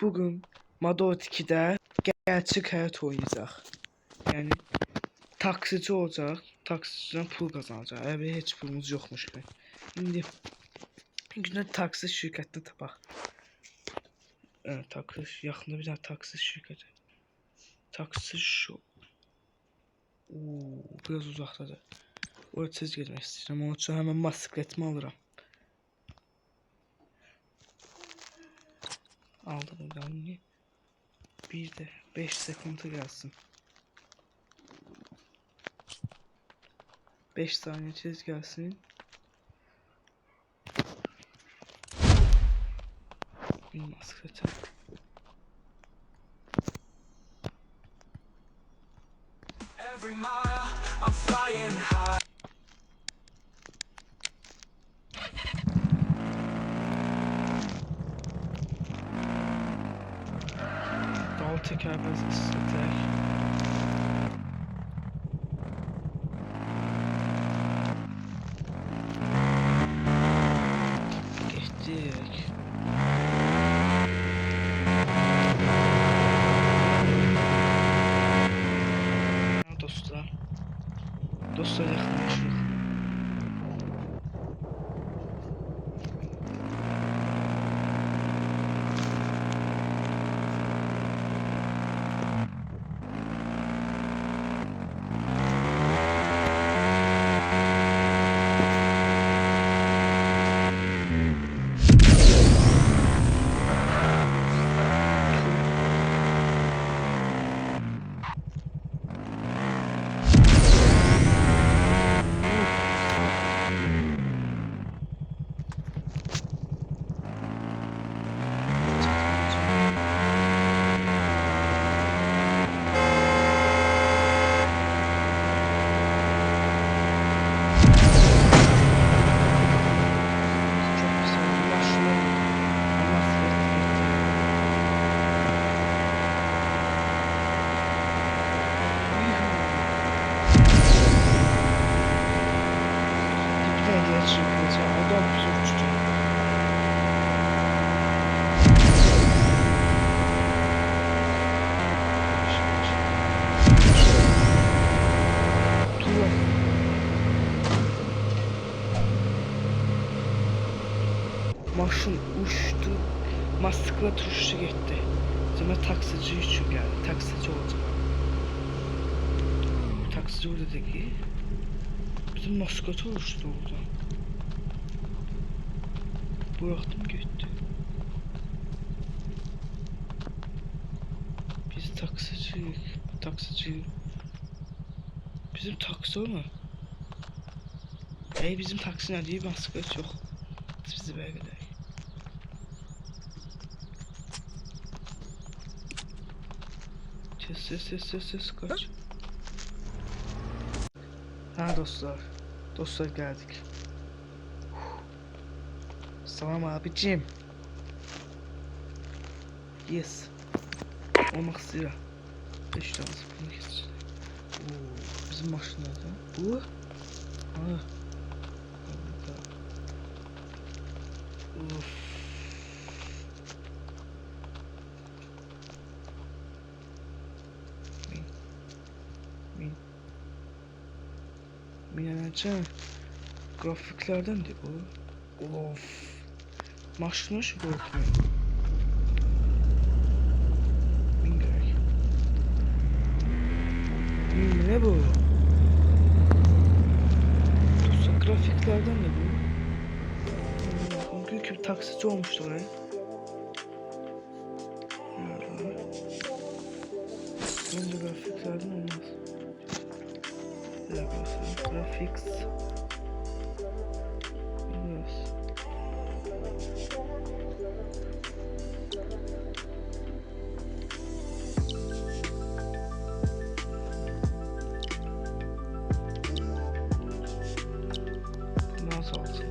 Bugün Mado 2'de gerçek hayat oynayacak. Yani taksici olacak, taksiciden pul kazanacak. Eğer hiç pulumuz yokmuş gibi. Şimdi günde taksi şirketini tapaq. Taksi yaxında bir tane taksi şirketi. Taksi şu. Biraz uzaqdadır. Oraya tez getmək istəyirəm. Onun üçün həmən motosikletimi alıram. Aldım buradan. Bir de 5 sekunda gelsin. 5 saniye tez gelsin. Motosikletim. Every mile I'm flying high. Dal tekerbez istedik. Geçtik. Dostlar. Dostlar yakınlaştık. Çok pis oldu. Yaşlı. Allah sizi. Dipten geçireceğim. O da bir uçtu. Dur. Maşın uçtu. Motosiklet uçtu gitti. Demek taksici için geldi. Taksici olacak. Taksici orada dedi ki bizim motosiklet uçtu orada. Bıraktım gitti. Biz taksiciyiz. Taksici. Bizim taksi mı? Bizim taksi ne değil, motosiklet yok. Biz bizi belgeler. Ses kaç. Ha dostlar. Dostlar geldik. Selam abicim. Yes. Olmak istiyor. 5 tane bunu kes. Bizim maşın nerede? Bu. Ha. Uf. Mineleyeceğim. Grafiklerden de bu. Of. Maşını şu korkmuyor. Mingerek. Ne bu? Dostlar grafiklerden de bu. Büyük bir taksici olmuştur ya. Bence grafiklerden olmaz. Graphics. Yes. Nasıl olsun?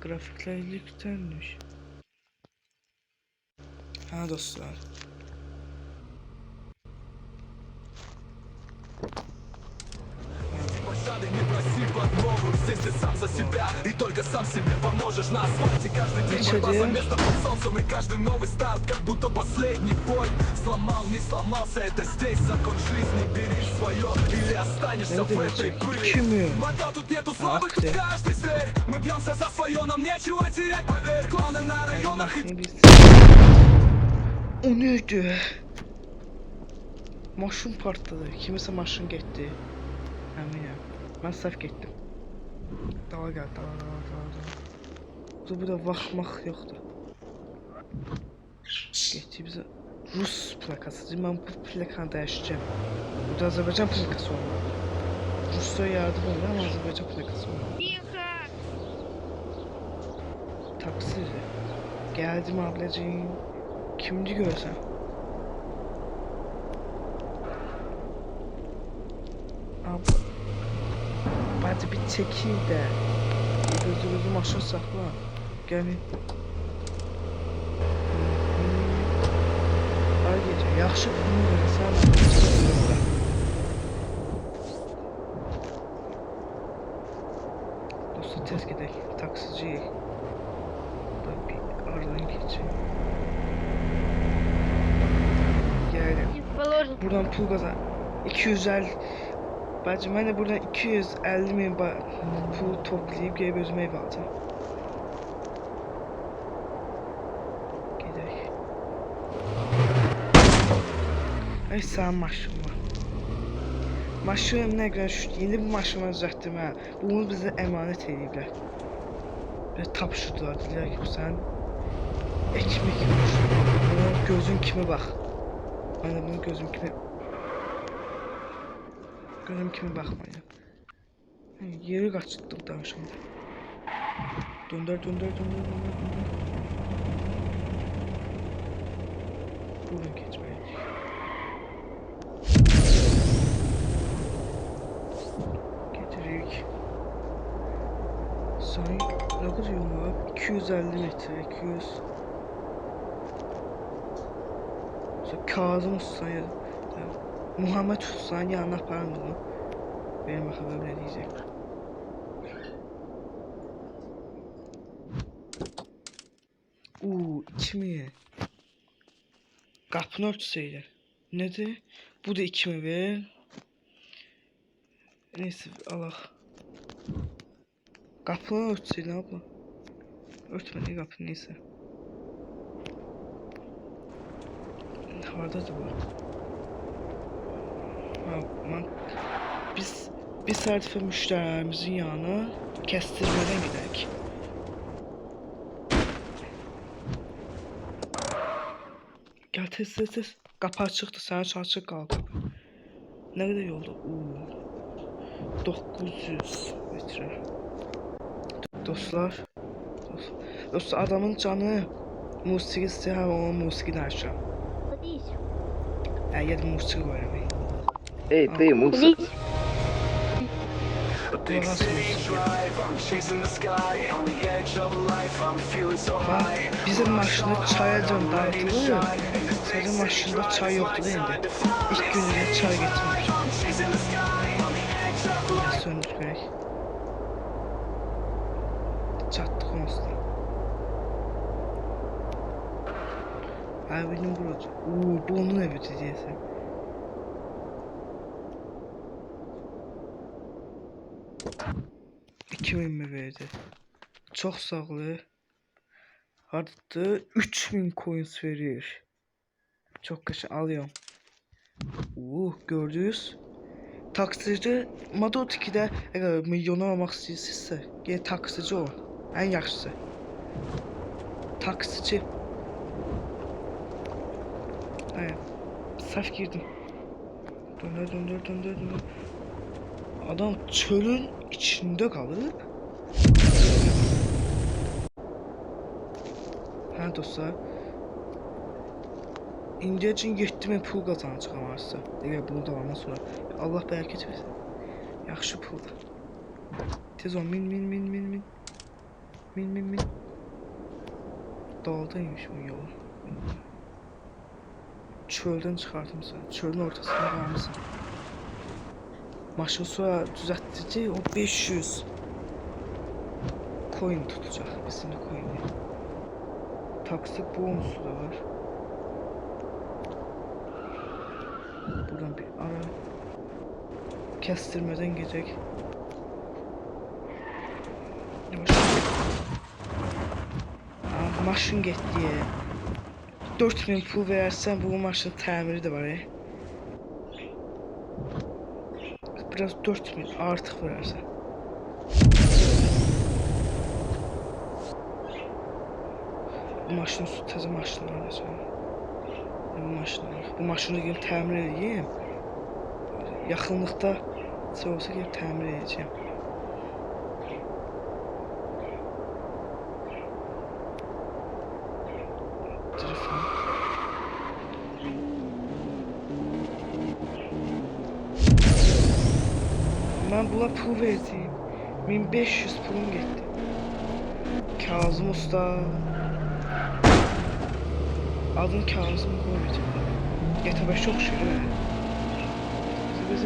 Grafikler yükselmiş. Ha dostlar. ты сам за себя, и только сам себе поможешь на асфальте. Каждый день Что борьба за делаешь? место под солнцем, и каждый новый старт, как будто последний бой. Сломал, не сломался, это здесь закон жизни. Бери свое, или останешься в этой пыли. Kimi? Вода тут нету слабых, тут ты. каждый зверь. Мы бьемся за свое, нам нечего терять, поверь. Кланы на районах и... Ne biz? O neydi? Maşın partladı. Kimisə maşın getdi. Əminəm. Mən səhv getdim. Dala gəl, dala. Bu da vaxtmaq yoxdur. Getdi bizə Rus plakası. Mən bu plakanı dəyişəcəm. Bu da Azərbaycan plakası olmalı. Rusya yardım olur ama Azərbaycan plakası olmalı. Taksi. Geldim ablacığım. Kimdi görsen? Abla. Bence bir çekil de. Gözünüzü maşın sakla. Gelin. Ay gece. Yaxşı bunu versən. Dostlar tez gedək. Taksiciyik. Aradan geçeceğim. Yani buradan pul kazan. 250. Bence ben de buradan 250 bin pul toplayıp gelip özüme ev alacağım. Gidelim. Ay sen maşın var. Maşın ne kadar şu yeni bu maşını düzelttim ha. Bunu bize emanet ediblər. Ve tapşırdılar. Dediler ki sen ekmek yiyorsun. Buna gözün kimi bak. Ben de bunu gözüm kimi bakmayın. Yeri kaçtık danışımda. Döndür. Buradan geçmeye. Getirik. Say ne kadar yol var? 250 metre, 200. Kazım Usta'ya, Muhammed Usta'nın yanına aparım bunu. Benim bakalım ne diyecek. Uuu 2000. Kapını örtüseydi. Nedir? Bu da 2000 ver. Neyse Allah. Kapını örtüseydi abla. Örtmedi kapını neyse. Hardadır bu? Biz bir sertife müşterilerimizin yanına kestirmeden gidelim. Gel tez. Kapı açıktı, sen açık kal kapı. Ne kadar yolda? 900 metre. Dostlar adamın canı musiqi istəyir, ona musiqi danışıram. Əgər musiqi qoyuram. Эй, ты, мусор. A big city drive, I'm chasing the sky. On the edge of life, I'm feeling so high. Bizim maşında çaya dağıtılır. Senin maşında çay yoktu değil mi? İlk gününde çay getirmiş. Söndür gerek. Çattık onsuz. Abinin burası. Bu onun evi diyesem. $2000 verdi. Çok sağlı. Hardadır 3000 coins verir. Çok kaşı alıyorum. Gördünüz. Taksici Model 2'də əgər milyonu almaq istəyirsinizsə, gəl taksici ol. Ən yaxşısı. Taksici. Səhv girdim. Döndür. Adam çölün içinde kalır. Hə dostlar. İndiyə üçün 7000 pul qazanacağam varsa. Əgər bunu dalandan sonra. Allah bərəkət versin. Yaxşı puldur. Tez ol, min. Daldaymış bu yol. Çöldən çıxartmışsan. Çölün ortasında qalmışsan. Maşın sonra düzəltdici o 500. coin tutacak. Bizimle coin'i. Taksi bonusu da var. Buradan bir ara. Kestirmeden gidecek. Yavaş. Aa, maşın gitti ya. 4000 pul versen bu maşının təmiri de var ya. Biraz 4000 artık verersen. Bu maşının təzə maşını alacağım. Bu maşını gelip təmir edeyim. Yaxınlıqda olsa gelip təmir edeceğim. Telefon. Ben buna pul verdim. 1500 pulum gitti. Kazım Usta. Adını Kazım koymayacağım. GTA 5 çok şükür.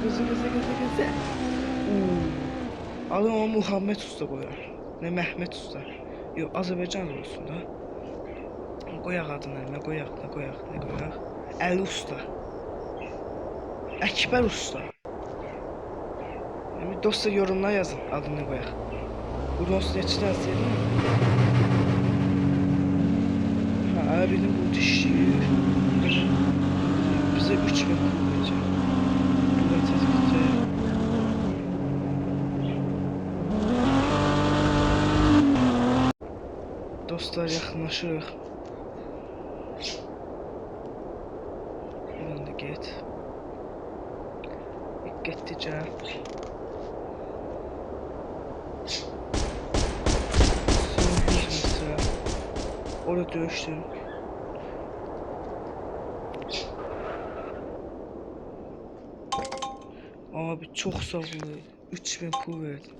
Gıze. Adını o Muhammed Usta koyar. Ne Mehmet Usta. Yok Azerbaycan olsun da. Koyak adını ne koyak. Ali Usta. Ekber Usta. Yani dostlar yorumlar yazın adını koyak. Buradan üstüne çıdan sevdim mi? Ha abinin bu dişi. Bize 3000 pul verecek. Bu da tezgahta. Dostlar yaxınlaşırıq. Buradan da get. Getdikcə. Son 100 metre. Orada döyüşdüm. Abi çok sağ ol. 3000 pul verdim.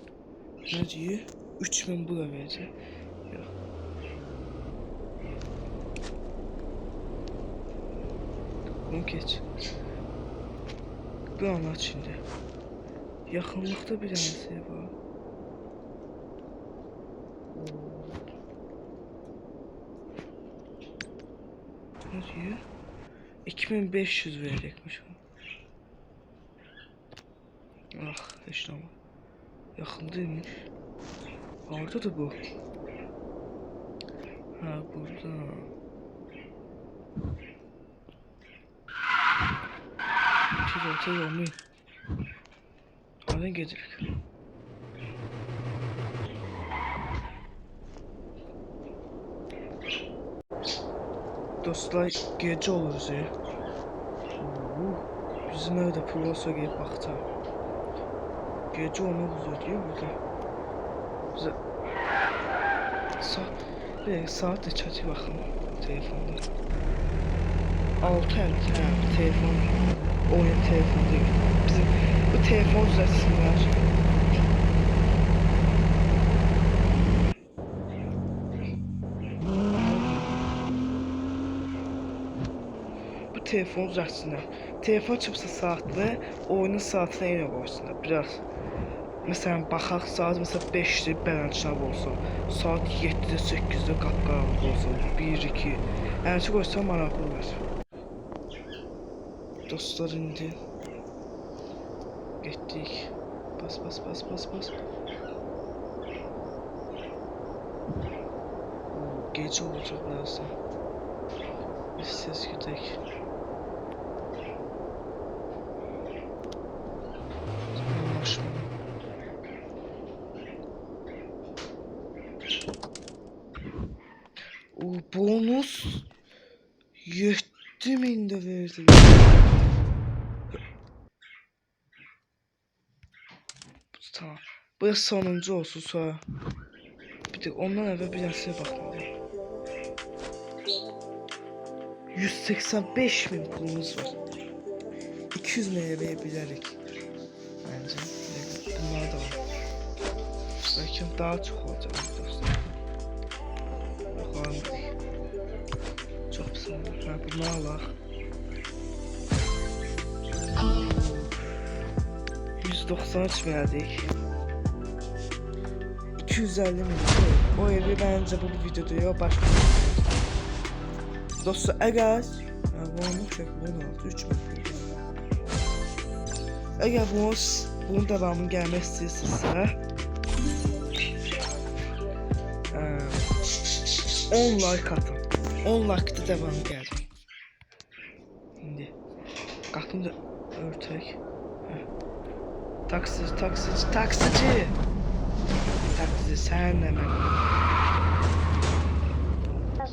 Ne diyor? 3000 bu da verecek. Yok. Bunu geç. Bu anlat şimdi. Yakınlıkta bir tanesi var. Ne diyor? 2500 verecekmiş o. Ah işte ama. Yakın değilmiş. Orada da bu. Ha burada. Tez olmayın. Oradan gedirik. Dostlar gece oluruz ya. Bizim evde pul olsa gelip bakacağım. Gece onu uzuyor burada. Bize saat de çatı bakın telefonda. 6 el telefon oyun telefonu değil. Bizim bu telefon düzeltsinler. Bu telefon düzeltsinler. Telefon çıksa saatli oyunun saatine yine koysunlar biraz. Mesela baxaq saat mesela 5-də bələnçab olsa, saat 7-də 8-də qapqaranlıq olsa, 1-2 əlçi qoysa maraqlı olur. Dostlar indi getdik. Bas. Gece olacaq birazdan. Biz ses gidək. O bonus 7000 de verdi. Tamam. Bu da sonuncu olsun sonra. Bir de ondan evvel bir dersine bakmalıyım. 185.000 pulumuz var. 200 neye verebilirik. Bence. Bunlar da var. Belki daha çok olacak. Çok güzel. Ha, bunu alaq. 193 verdik. 250 milyon. O evi bence bu videoda ya başka. Dostlar eğer bunu çekmem 3 milyon. Eğer bunun devamını gelmek istəyirsinizsə 10 like atın. 10 like-da devamı gələcək. İndi qapını da örtək. Taksici. Taksici sən nə mən.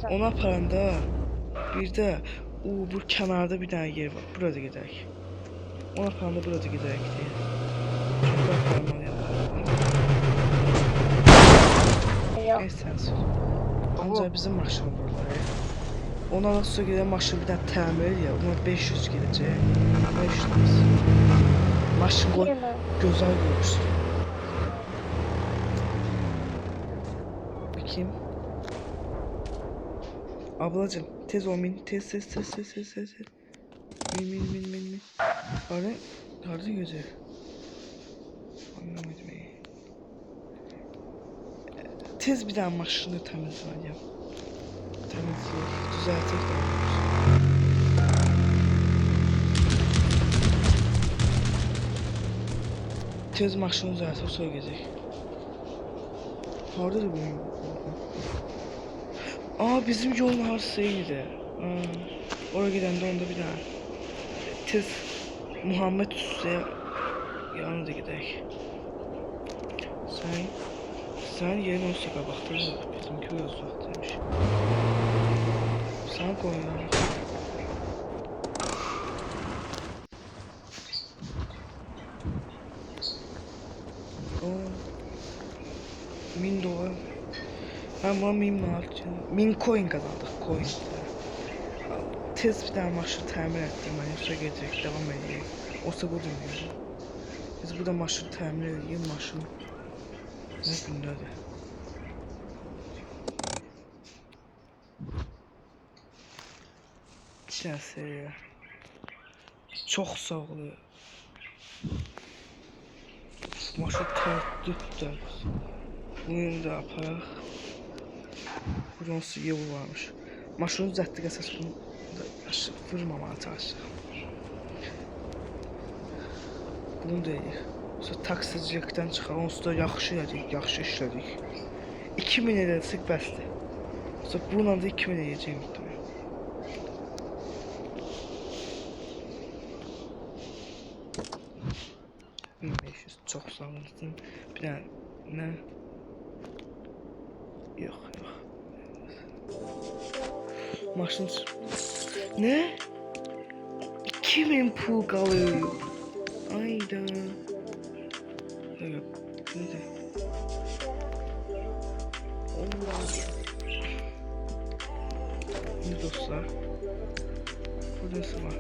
Ona aparanda bir də bu kənarda bir dənə yer var. Burada gedək. Ona aparanda burada gedək deyə. Burada aparmalıyam. Neyse sən. Ancaq bizim maşın buralar. Ona nasıl gedən maşın bir dənə təmir ya. Ona 500 gedəcək. 500. Maşın qoy gözəl görürsün. Bakayım. Ablacım tez ol min. Tez. Min. Harada gözü? Anlamadım. Tez bir daha maşını temizleyeceğim. Düzeltip de tez maşını düzeltip sonra gezecek. Harada da benim. Bizim yolun harsaydı. Oraya gidende onda bir daha. Tez Muhammed Usta'ya yanına da gidelim. Sen yerin olsa qabaqda bizimki biraz uzaqdaymış. Sen koy ya. $1000. Ama 1000 manat. 1000 coin kazandık. Coin. Tez bir tane maşını təmir etdim. Ben yoksa gecek devam edeyim. Olsa bu dünya. Biz burada maşını təmir edeyim. Maşını ne gündədir. Şəhsiyə. Çox sağ ol. Maşın tərtibdir. Bunu da aparaq. Buradan su yolu varmış. Maşını düzəltdik əsas bunu vurmamağa çalışaq. Bunu da eləyik. Sonra taksicilikdən çıxaq, onsuz da yaxşı elədik, yaxşı işlədik. 2000 elədik bəsdir. Sonra bununla da 2000 eləyəcəyim. 1500 çox sağ olun. Bir dənə nə? Yox. Maşın ne? 2000 pul qalır. Ayda. Evet. Neydi? Şimdi dostlar. Burası var.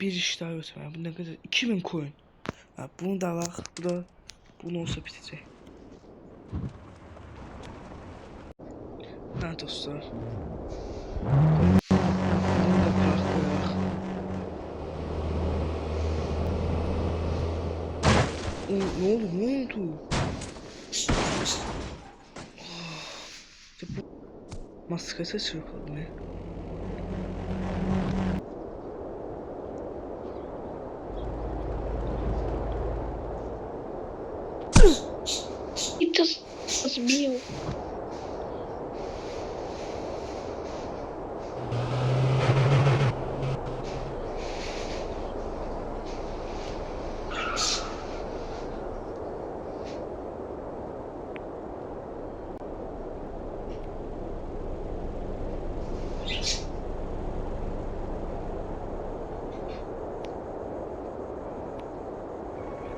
Bir iş daha götürmeye. Bu ne kadar? 2000 coin. Ha, bunu da alaq. Bu da bunu olsa bitecek. Ha dostlar. Bunu da bırak koyaq. Ne oldu? Maskası çırpıldı ne? Это сбил.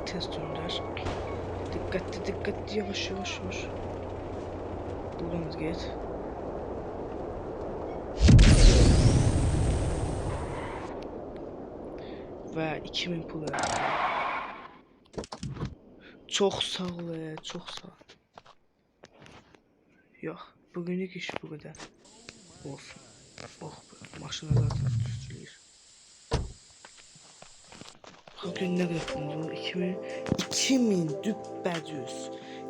Test döndür. Dikkatli yavaş. Buradan geç. ve 2000 pul verdim. Çok sağ ol, çok sağ ol. Yok, bugünlük iş bu kadar. Olsun. Oh be, maşına zaten tutuşturuyor. Bugün ne kadar pulumuz var? 2000 düppədüz.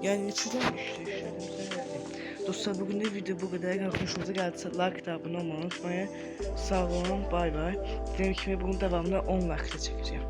Yani neçədən işledim sənə. Dostlar, bugün de video bu kadar. Eğer hoşunuza geldiyse like da abone olmayı unutmayın. Sağ olun, bay bay. Dediğim gibi bunun devamını 10 like ile çekeceğim.